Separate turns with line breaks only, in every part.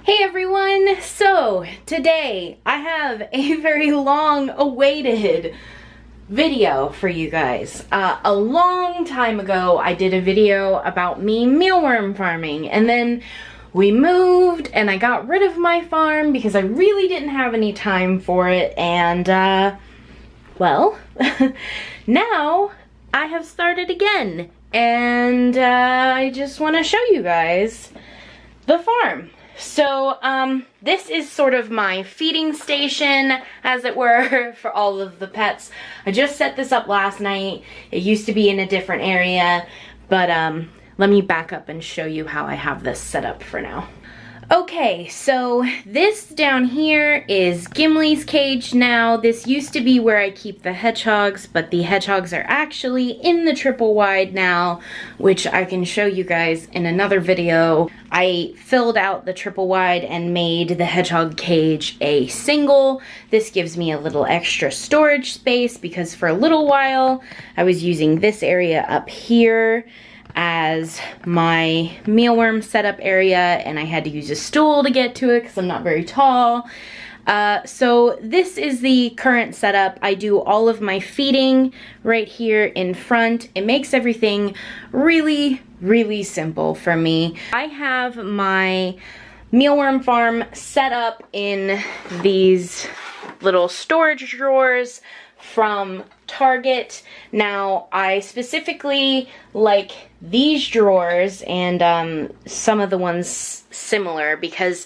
Hey everyone! So today I have a very long awaited video for you guys. A long time ago I did a video about me mealworm farming, and then we moved and I got rid of my farm because I really didn't have any time for it, and well, now I have started again, and I just want to show you guys the farm. So, this is sort of my feeding station, as it were, for all of the pets. I just set this up last night. It used to be in a different area, but, let me back up and show you how I have this set up for now. Okay, so this down here is Gimli's cage now. This used to be where I keep the hedgehogs, but the hedgehogs are actually in the triple wide now, which I can show you guys in another video. I filled out the triple wide and made the hedgehog cage a single. This gives me a little extra storage space because for a little while I was using this area up here as my mealworm setup area, and I had to use a stool to get to it because I'm not very tall. So this is the current setup. I do all of my feeding right here in front. It makes everything really, really simple for me. I have my mealworm farm set up in these little storage drawers from Target. Now, I specifically like these drawers and some of the ones similar because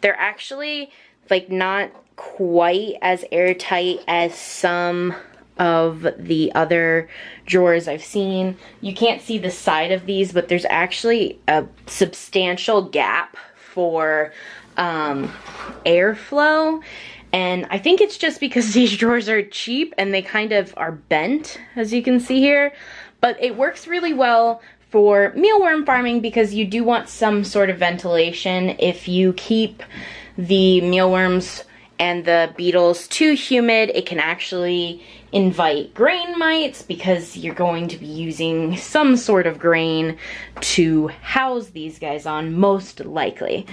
they're actually like not quite as airtight as some of the other drawers I've seen. You can't see the side of these, but there's actually a substantial gap for airflow. And I think it's just because these drawers are cheap and they kind of are bent, as you can see here. But it works really well for mealworm farming because you do want some sort of ventilation. If you keep the mealworms and the beetles too humid, it can actually invite grain mites because you're going to be using some sort of grain to house these guys on, most likely.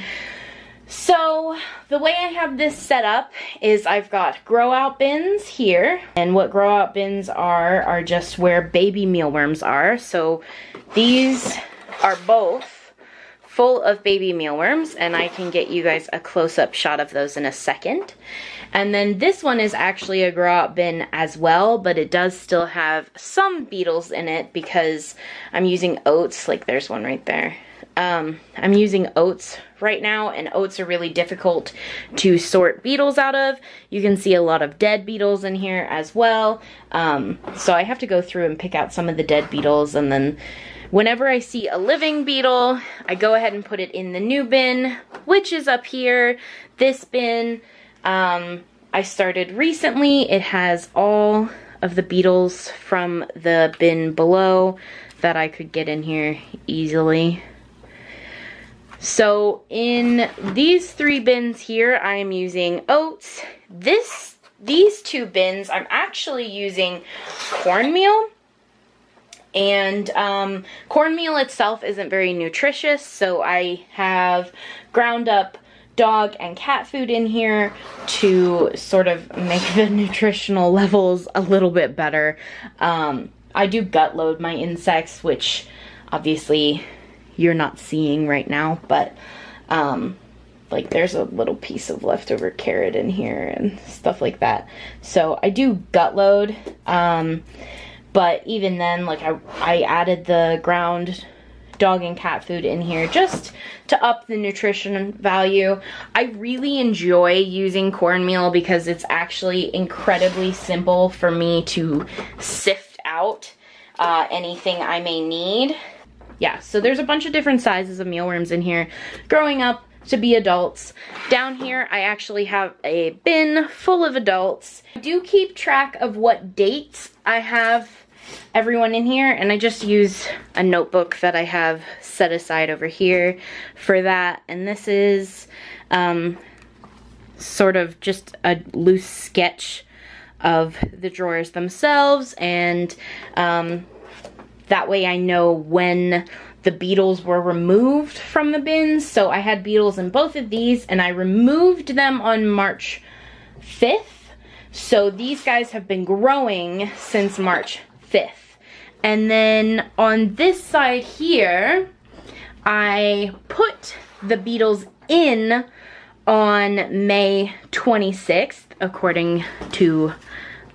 So the way I have this set up is I've got grow out bins here, and what grow out bins are just where baby mealworms are. So these are both full of baby mealworms, and I can get you guys a close-up shot of those in a second. And then this one is actually a grow out bin as well, but it does still have some beetles in it because I'm using oats. Like there's one right there. I'm using oats right now, and oats are really difficult to sort beetles out of. You can see a lot of dead beetles in here as well. So I have to go through and pick out some of the dead beetles, and then whenever I see a living beetle, I go ahead and put it in the new bin, which is up here. This bin, I started recently. It has all of the beetles from the bin below that I could get in here easily. So in these three bins here, I am using oats. These two bins, I'm actually using cornmeal. And cornmeal itself isn't very nutritious, so I have ground up dog and cat food in here to sort of make the nutritional levels a little bit better. I do gut load my insects, which obviously you're not seeing right now, but like there's a little piece of leftover carrot in here and stuff like that. So I do gut load, but even then, like I added the ground dog and cat food in here just to up the nutrition value. I really enjoy using cornmeal because it's actually incredibly simple for me to sift out anything I may need. Yeah, so there's a bunch of different sizes of mealworms in here, growing up to be adults. Down here, I actually have a bin full of adults. I do keep track of what dates I have everyone in here, and I just use a notebook that I have set aside over here for that. And this is sort of just a loose sketch of the drawers themselves, and that way I know when the beetles were removed from the bins. So I had beetles in both of these, and I removed them on March 5th. So these guys have been growing since March 5th. And then on this side here, I put the beetles in on May 26th, according to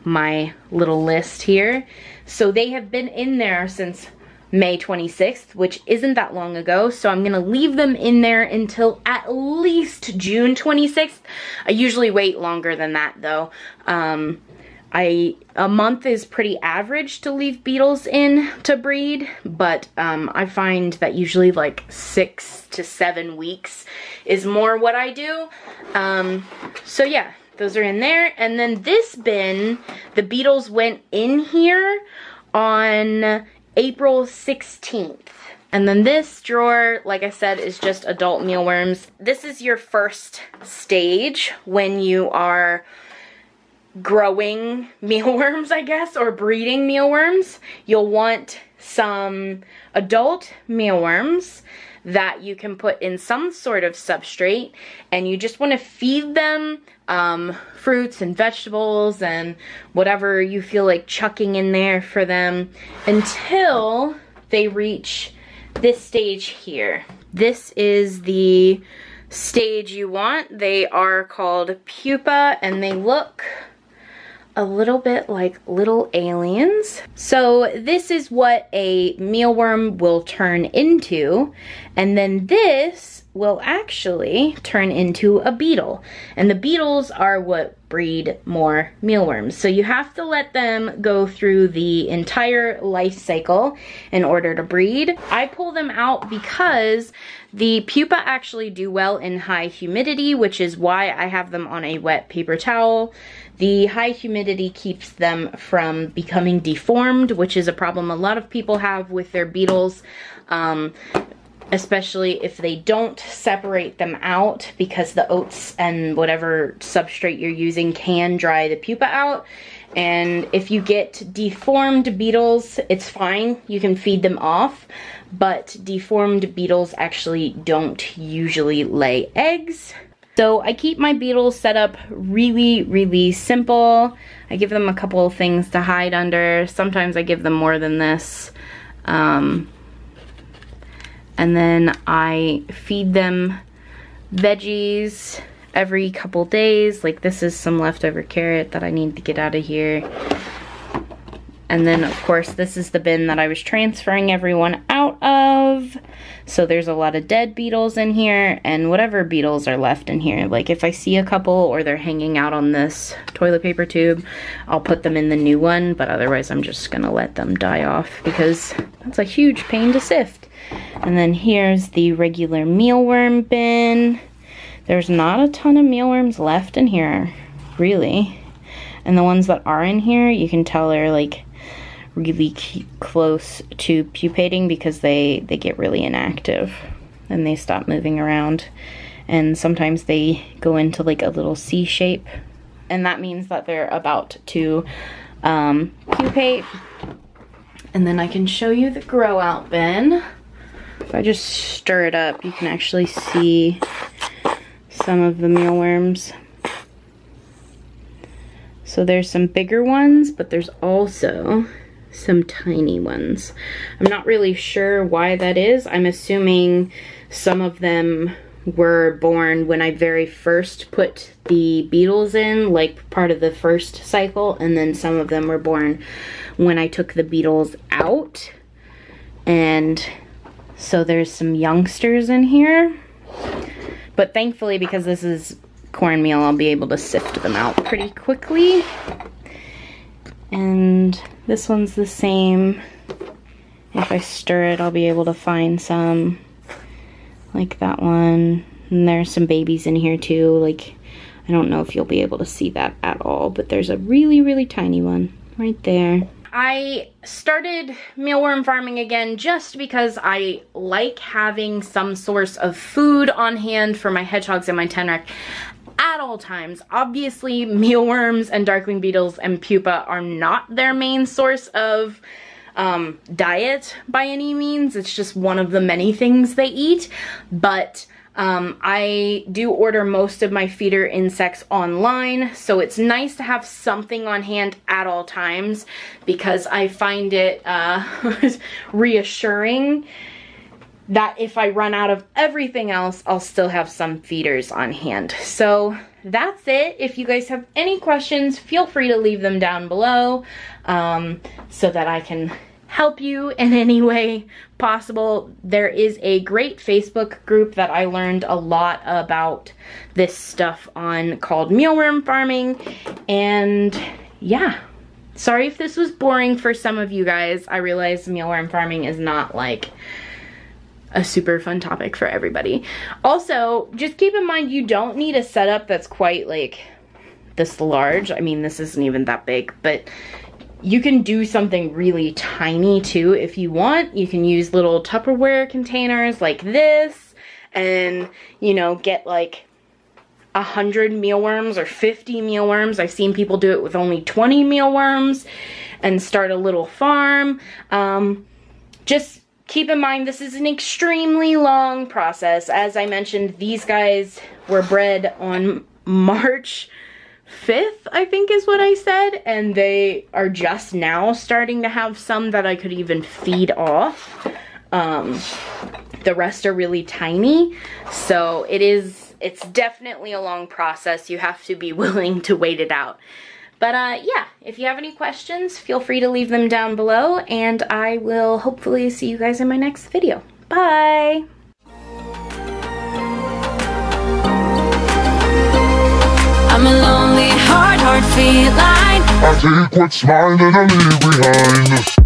my little list here. So they have been in there since May 26th, which isn't that long ago. So I'm gonna leave them in there until at least June 26th. I usually wait longer than that though. A month is pretty average to leave beetles in to breed, but I find that usually like 6 to 7 weeks is more what I do. So yeah, those are in there. And then this bin, the beetles went in here on April 16th. And then this drawer, like I said, is just adult mealworms. This is your first stage when you are growing mealworms, I guess, or breeding mealworms. You'll want some adult mealworms that you can put in some sort of substrate, and you just want to feed them fruits and vegetables and whatever you feel like chucking in there for them until they reach this stage here. This is the stage you want. They are called pupa, and they look a little bit like little aliens. So this is what a mealworm will turn into, and then this will actually turn into a beetle. And the beetles are what breed more mealworms. So you have to let them go through the entire life cycle in order to breed. I pull them out because the pupa actually do well in high humidity, which is why I have them on a wet paper towel. The high humidity keeps them from becoming deformed, which is a problem a lot of people have with their beetles, especially if they don't separate them out, because the oats and whatever substrate you're using can dry the pupa out. And if you get deformed beetles, it's fine, you can feed them off, but deformed beetles actually don't usually lay eggs. So I keep my beetles set up really, really simple. I give them a couple of things to hide under. Sometimes I give them more than this. And then I feed them veggies every couple days. Like this is some leftover carrot that I need to get out of here. And then of course this is the bin that I was transferring everyone out of. So there's a lot of dead beetles in here, and whatever beetles are left in here. Like if I see a couple or they're hanging out on this toilet paper tube, I'll put them in the new one, but otherwise I'm just gonna let them die off because that's a huge pain to sift. And then here's the regular mealworm bin. There's not a ton of mealworms left in here, really. And the ones that are in here, you can tell they're like really close to pupating because they get really inactive and they stop moving around. And sometimes they go into like a little C shape, and that means that they're about to pupate. And then I can show you the grow out bin. If I just stir it up, you can actually see some of the mealworms. So there's some bigger ones, but there's also some tiny ones. I'm not really sure why that is. I'm assuming some of them were born when I very first put the beetles in, like part of the first cycle, and then some of them were born when I took the beetles out. And so there's some youngsters in here. But thankfully, because this is cornmeal, I'll be able to sift them out pretty quickly. And this one's the same. If I stir it, I'll be able to find some, like that one. And there's some babies in here too. Like, I don't know if you'll be able to see that at all, but there's a really, really tiny one right there. I started mealworm farming again just because I like having some source of food on hand for my hedgehogs and my tenrec at all times. Obviously, mealworms and darkling beetles and pupa are not their main source of diet by any means. It's just one of the many things they eat, but I do order most of my feeder insects online, so it's nice to have something on hand at all times because I find it reassuring that if I run out of everything else, I'll still have some feeders on hand. So that's it. If you guys have any questions, feel free to leave them down below so that I can help you in any way possible. There is a great Facebook group that I learned a lot about this stuff on called Mealworm Farming. And yeah, sorry if this was boring for some of you guys. I realize mealworm farming is not like a super fun topic for everybody. Also, just keep in mind you don't need a setup that's quite like this large. I mean, this isn't even that big, but you can do something really tiny too if you want. You can use little Tupperware containers like this and, you know, get like 100 mealworms or 50 mealworms. I've seen people do it with only 20 mealworms and start a little farm. Just keep in mind, this is an extremely long process. As I mentioned, these guys were bred on March 5th, I think is what I said, and they are just now starting to have some that I could even feed off. The rest are really tiny, so it's definitely a long process. You have to be willing to wait it out. But yeah, if you have any questions, feel free to leave them down below, and I will hopefully see you guys in my next video. Bye!
I'm a lonely, hard feline.
I take what's mine and I leave behind.